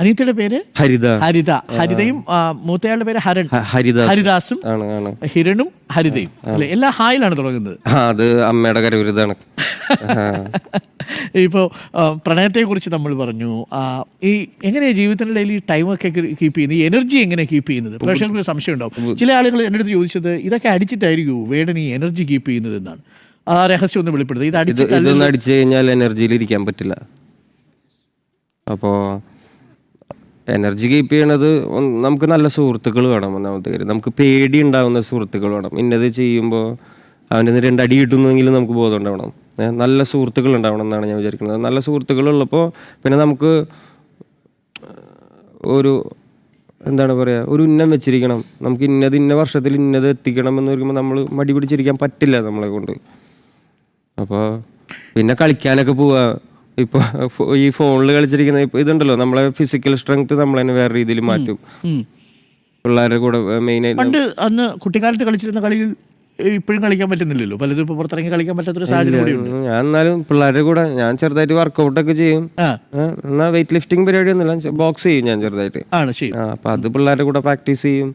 അനിയത്തിയുടെ പേര് ഹരിത. ഹരിതയും മൂത്തയാളുടെ പേര് ഹരിദാസും ആണ്. ഹിരണും ഹരിതയും അല്ലെ? എല്ലാ ഹായിലാണ് തുടങ്ങുന്നത്. അത് അമ്മയുടെ കരവിരുതാണ്. ഇപ്പോൾ പ്രണയത്തെ കുറിച്ച് നമ്മൾ പറഞ്ഞു. ഈ എങ്ങനെയാ ജീവിതത്തിനിടയിൽ ഈ ടൈമൊക്കെ കീപ്പ് ചെയ്യുന്നത്, ഈ എനർജി എങ്ങനെ കീപ്പ് ചെയ്യുന്നത്? പ്രേക്ഷകർക്ക് സംശയം ഉണ്ടാവും. ചില ആളുകൾ എൻ്റെ അടുത്ത് ചോദിച്ചത് ഇതൊക്കെ അടിച്ചിട്ടായിരിക്കുമോ വേടൻ ഈ എനർജി കീപ്പ് ചെയ്യുന്നത് എന്നാണ്. ആ രഹസ്യം ഒന്ന് വെളിപ്പെടുത്തുക. ഇതൊന്നും അടിച്ചു കഴിഞ്ഞാൽ എനർജിയിൽ ഇരിക്കാൻ പറ്റില്ല. അപ്പോൾ എനർജി കീപ്പ് ചെയ്യണത് നമുക്ക് നല്ല സുഹൃത്തുക്കൾ വേണം. ഒന്നാമത്തെ കാര്യം, നമുക്ക് പേടി ഉണ്ടാവുന്ന സുഹൃത്തുക്കൾ വേണം. ഇന്നത് ചെയ്യുമ്പോൾ അവൻ്റെ 2 അടി കിട്ടുന്നെങ്കിലും നമുക്ക് ബോധം ഉണ്ടാവണം. നല്ല സുഹൃത്തുക്കൾ ഉണ്ടാവണം എന്നാണ് ഞാൻ വിചാരിക്കുന്നത്. നല്ല സുഹൃത്തുക്കളുള്ളപ്പോൾ പിന്നെ നമുക്ക് ഒരു എന്താണ് പറയുക, ഒരു ഉന്നം വെച്ചിരിക്കണം. നമുക്ക് ഇന്ന വർഷത്തിൽ ഇന്നത് എത്തിക്കണം എന്ന് പറയുമ്പോൾ നമ്മൾ മടി പിടിച്ചിരിക്കാൻ പറ്റില്ല നമ്മളെ കൊണ്ട്. അപ്പോൾ പിന്നെ കളിക്കാനൊക്കെ പോവുക. ഇപ്പോൾ ഈ ഫോണിൽ കളിച്ചിരിക്കുന്ന ഇതുണ്ടല്ലോ, നമ്മളെ ഫിസിക്കൽ സ്ട്രെങ്ത് നമ്മൾ തന്നെ വേറെ രീതിയിൽ മാറ്റും. പിള്ളേരുടെ കൂടെ മെയിനായിട്ട് പണ്ട് അന്ന് കുട്ടിക്കാലത്ത് കളിച്ചിരുന്ന കളിയിൽ ഇപ്പോഴും കളിക്കാൻ പറ്റുന്നില്ലല്ലോ. പലതും ഇപ്പോൾ പുറത്തിറങ്ങി കളിക്കാൻ പറ്റാത്തൊരു സാഹചര്യം. ഞാൻ എന്നാലും പിള്ളേരുടെ കൂടെ ഞാൻ ചെറുതായിട്ട് വർക്കൗട്ടൊക്കെ ചെയ്യും. എന്നാൽ വെയിറ്റ് ലിഫ്റ്റിംഗ് പരിപാടി ഒന്നുമില്ല, ബോക്സ് ചെയ്യും ഞാൻ ചെറുതായിട്ട്. അപ്പൊ അത് പിള്ളേരുടെ കൂടെ പ്രാക്ടീസ് ചെയ്യും.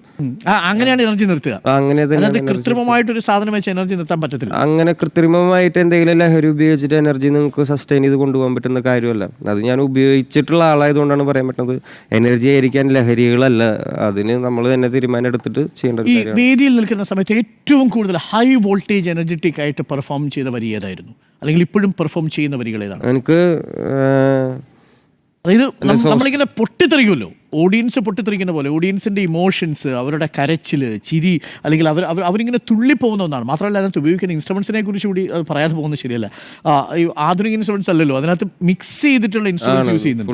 അങ്ങനെയാണ് എനർജി നിർത്തുക. അങ്ങനെ തന്നെ കൃത്രിമമായിട്ടൊരു സാധനം വെച്ച് എനർജി നിർത്താൻ പറ്റത്തില്ല. അങ്ങനെ കൃത്രിമമായിട്ട് എന്തെങ്കിലും ലഹരി ഉപയോഗിച്ചിട്ട് എനർജി നിങ്ങൾക്ക് സസ്റ്റെയിൻ ചെയ്ത് കൊണ്ടുപോകാൻ പറ്റുന്ന കാര്യമല്ല. അത് ഞാൻ ഉപയോഗിച്ചിട്ടുള്ള ആളായതുകൊണ്ടാണ് പറയാൻ പറ്റുന്നത്. എനർജി ആയിരിക്കാൻ ലഹരികളല്ല, അതിന് നമ്മൾ തന്നെ തീരുമാനം എടുത്തിട്ട് ചെയ്യേണ്ട. ഈ വേദിയിൽ നിൽക്കുന്ന സമയത്ത് ഏറ്റവും കൂടുതൽ ഹൈ വോൾട്ടേജ് എനർജറ്റിക് ആയിട്ട് പെർഫോം ചെയ്ത വരി ഏതായിരുന്നു, അല്ലെങ്കിൽ ഇപ്പോഴും പെർഫോം ചെയ്യുന്ന വരികൾ ഏതാണ്? എനിക്ക് അതായത് നമ്മളിങ്ങനെ പൊട്ടിത്തെറിക്കുമല്ലോ, ഓഡിയൻസ് പൊട്ടിത്തെറിക്കുന്ന പോലെ ഓഡിയൻസിൻ്റെ ഇമോഷൻസ്, അവരുടെ കരച്ചില്, ചിരി, അല്ലെങ്കിൽ അവരിങ്ങനെ തുള്ളിപ്പോകുന്ന ഒന്നാണ്. മാത്രമല്ല അതിനകത്ത് ഉപയോഗിക്കുന്ന ഇൻസ്ട്രുമെൻസിനെ കുറിച്ച് കൂടി അത് പറയാതെ പോകുന്നത് ശരിയല്ല. ഈ ആധുനിക ഇൻസ്ട്രുമെന്റ്സ് അല്ലല്ലോ, അതിനകത്ത് മിക്സ് ചെയ്തിട്ടുള്ള ഇൻസ്ട്രുമെന്റ്സ് യൂസ് ചെയ്യുന്നുണ്ട്.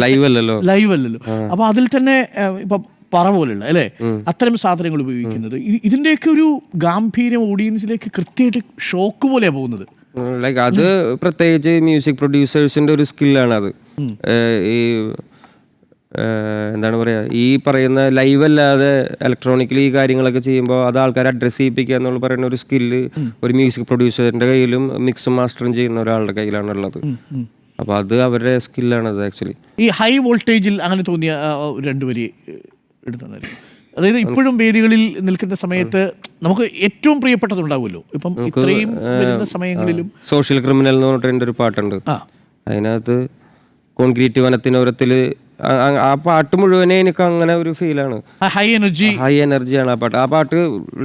ലൈവ് അല്ലല്ലോ. അപ്പൊ അതിൽ തന്നെ ഇപ്പൊ പറ പോലുള്ള അല്ലേ അത്തരം സാധനങ്ങൾ ഉപയോഗിക്കുന്നത്, ഇതിന്റെയൊക്കെ ഒരു ഗാംഭീര്യം ഓഡിയൻസിലേക്ക് കൃത്യമായിട്ട് ഷോക്ക് പോലെയാണ് പോകുന്നത്. ലൈക്ക് അത് പ്രത്യേകിച്ച് മ്യൂസിക് പ്രൊഡ്യൂസേഴ്സിന്റെ ഒരു സ്കില്ലാണ് അത്. ഈ എന്താണ് പറയുക, ഈ പറയുന്ന ലൈവ് അല്ലാതെ ഇലക്ട്രോണിക്കലി ഈ കാര്യങ്ങളൊക്കെ ചെയ്യുമ്പോൾ അത് ആൾക്കാരെ അഡ്രസ്സ് ചെയ്യിപ്പിക്കുക എന്നുള്ള പറയുന്ന ഒരു സ്കില്ല് ഒരു മ്യൂസിക് പ്രൊഡ്യൂസറിന്റെ കയ്യിലും മിക്സും മാസ്റ്ററും ചെയ്യുന്ന ഒരാളുടെ കയ്യിലാണ് ഉള്ളത്. അപ്പോൾ അത് അവരുടെ സ്കില്ലാണത് ആക്ച്വലി. ഈ ഹൈ വോൾട്ടേജിൽ അങ്ങനെ തോന്നിയ 2 വരി എടുത്തതായിരിക്കും. അതായത് ഇപ്പോഴും വേദികളിൽ നിൽക്കുന്ന സമയത്ത് നമുക്ക് ഏറ്റവും പ്രിയപ്പെട്ടതുണ്ടാവുമല്ലോ. ഇപ്പം ഇത്രയും വരുന്ന സമയങ്ങളിലും സോഷ്യൽ ക്രിമിനൽ എന്ന് പറഞ്ഞിട്ട് എൻ്റെ ഒരു പാട്ടുണ്ട്. അതിനകത്ത് കോൺക്രീറ്റ് വനത്തിനോരത്തിൽ ആ പാട്ട് മുഴുവനെ എനിക്ക് അങ്ങനെ ഒരു ഫീലാണ്. ഹൈ എനർജിയാണ് ആ പാട്ട്. ആ പാട്ട്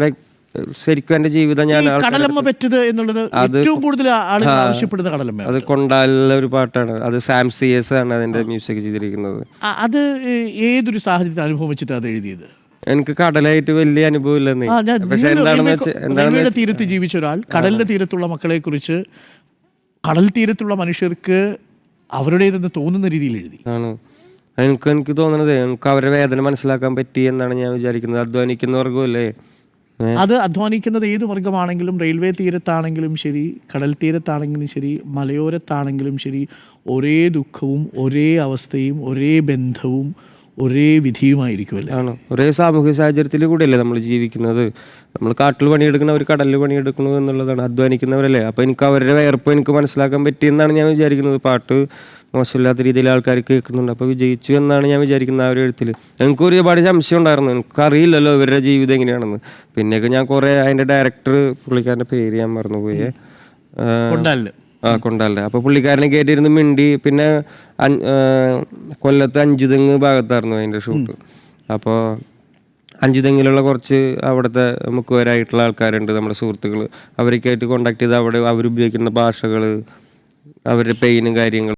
ലൈക്ക് ശരിക്കും എൻ്റെ ജീവിതം ഞാൻ കടലമ്മ പറ്റത് എന്നുള്ളത് ഏറ്റവും കൂടുതൽ ആളുകൾ ആവശ്യപ്പെടുന്ന കടലമ്മ. അത് കൊണ്ടാലുള്ള ഒരു പാട്ടാണ്. അത് സാം CS ആണ് അതിന്റെ മ്യൂസിക് ചെയ്തിരിക്കുന്നത്. അത് ഏതൊരു സാഹചര്യത്തിൽ അനുഭവം വെച്ചിട്ട് അത് എഴുതിയത്? എനിക്ക് കടലായിട്ട് വലിയ അനുഭവം ഇല്ലെന്നേ. പക്ഷെ എന്താണെന്ന് തീരത്ത് ജീവിച്ച ഒരാൾ കടലിന്റെ തീരത്തുള്ള മക്കളെ കുറിച്ച്, കടൽ തീരത്തുള്ള മനുഷ്യർക്ക് അവരുടേതെന്ന് തോന്നുന്ന രീതിയിൽ എഴുതി ആണ്. എനിക്ക് തോന്നുന്നത് എനിക്ക് അവരുടെ വേദന മനസ്സിലാക്കാൻ പറ്റി എന്നാണ് ഞാൻ വിചാരിക്കുന്നത്. അധ്വാനിക്കുന്ന വർഗമല്ലേ അത്. അധ്വാനിക്കുന്നത് ഏത് വർഗമാണെങ്കിലും, റെയിൽവേ തീരത്താണെങ്കിലും ശരി, കടൽ തീരത്താണെങ്കിലും ശരി, മലയോരത്താണെങ്കിലും ശരി, ഒരേ ദുഃഖവും ഒരേ അവസ്ഥയും ഒരേ ബന്ധവും ഒരേ വിധിയുമായിരിക്കുമല്ലേ. ആണ്. ഒരേ സാമൂഹിക സാഹചര്യത്തിൽ കൂടെയല്ലേ നമ്മൾ ജീവിക്കുന്നത്. നമ്മൾ കാട്ടിൽ പണിയെടുക്കുന്നവർ കടലിൽ പണിയെടുക്കുന്നു എന്നുള്ളതാണ്, അധ്വാനിക്കുന്നവരല്ലേ. അപ്പോൾ എനിക്ക് അവരുടെ വേർപ്പ് എനിക്ക് മനസ്സിലാക്കാൻ പറ്റിയെന്നാണ് ഞാൻ വിചാരിക്കുന്നത്. പാട്ട് മോശമില്ലാത്ത രീതിയിൽ ആൾക്കാർ കേൾക്കുന്നുണ്ട്, അപ്പോൾ വിജയിച്ചു എന്നാണ് ഞാൻ വിചാരിക്കുന്നത് ആ ഒരു എഴുത്തിൽ. എനിക്ക് ഒരുപാട് സംശയം ഉണ്ടായിരുന്നു, എനിക്കറിയില്ലല്ലോ ഇവരുടെ ജീവിതം എങ്ങനെയാണെന്ന്. പിന്നെയൊക്കെ ഞാൻ കുറേ അതിൻ്റെ ഡയറക്ടർ, പുള്ളിക്കാരൻ്റെ പേര് ഞാൻ മറന്നുപോയേ, കൊണ്ടാലേ. അപ്പോൾ പുള്ളിക്കാരനെ കേട്ടിരുന്ന് മിണ്ടി. പിന്നെ കൊല്ലത്ത് അഞ്ചുതെങ്ങ് ഭാഗത്തായിരുന്നു അതിൻ്റെ ഷൂട്ട്. അപ്പോൾ അഞ്ചുതെങ്ങിലുള്ള കുറച്ച് അവിടുത്തെ മുക്കുവരായിട്ടുള്ള ആൾക്കാരുണ്ട്, നമ്മുടെ സുഹൃത്തുക്കൾ. അവരൊക്കെയായിട്ട് കോണ്ടാക്ട് ചെയ്ത് അവിടെ അവരുപയോഗിക്കുന്ന ഭാഷകൾ, അവരുടെ പെയിനും കാര്യങ്ങൾ